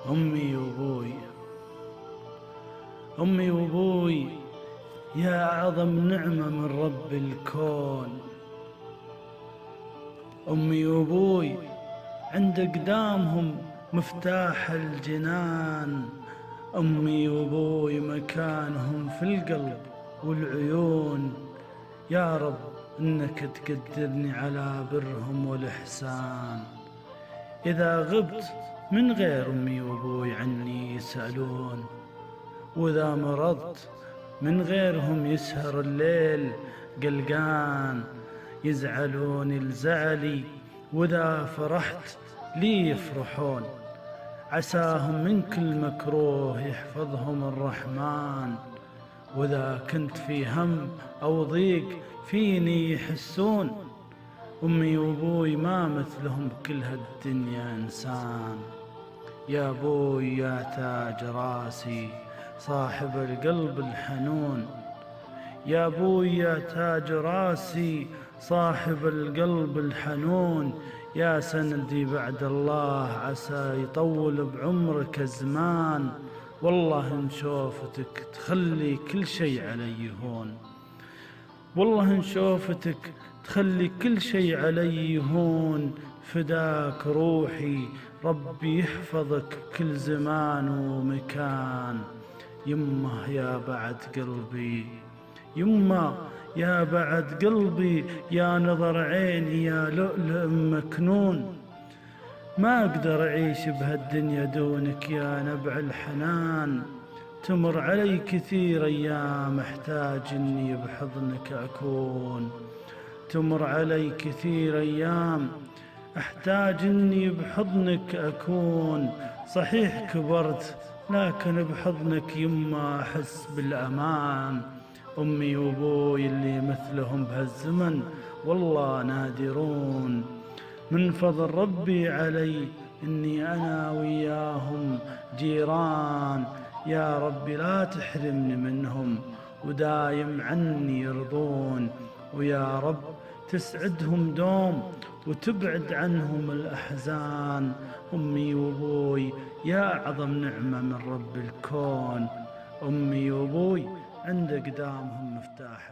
أمي وأبوي، أمي وأبوي يا أعظم نعمة من رب الكون. أمي وأبوي عند أقدامهم مفتاح الجنان. أمي وأبوي مكانهم في القلب والعيون. يا رب إنك تقدرني على برهم والإحسان. إذا غبت من غير أمي وأبوي عني يسألون، وإذا مرضت من غيرهم يسهر الليل قلقان. يزعلون لزعلي وإذا فرحت لي يفرحون. عساهم من كل مكروه يحفظهم الرحمن، وإذا كنت في هم أو ضيق فيني يحسون. أمي وأبوي ما مثلهم بكل هالدنيا إنسان. يا أبوي يا تاج راسي صاحب القلب الحنون. يا أبوي يا تاج راسي صاحب القلب الحنون. يا سندي بعد الله عسى يطول بعمرك الزمان. والله إن شوفتك تخلي كل شي علي هون. والله إن شوفتك تخلي كل شي علي هون. فداك روحي ربي يحفظك كل زمان ومكان. يمه يا بعد قلبي، يمه يا بعد قلبي، يا نظر عيني يا لؤلؤ مكنون. ما أقدر أعيش بهالدنيا دونك يا نبع الحنان. تمر علي كثير أيام أحتاج إني بحضنك أكون. تمر علي كثير أيام أحتاج إني بحضنك أكون. صحيح كبرت لكن بحضنك يما أحس بالأمان. أمي وأبوي اللي مثلهم بهالزمن والله نادرون. من فضل ربي علي إني أنا وياهم جيران. يا ربي لا تحرمني منهم ودايم عني يرضون. ويا رب تسعدهم دوم وتبعد عنهم الأحزان. أمي وأبوي يا أعظم نعمة من رب الكون. أمي وأبوي عند أقدامهم مفتاح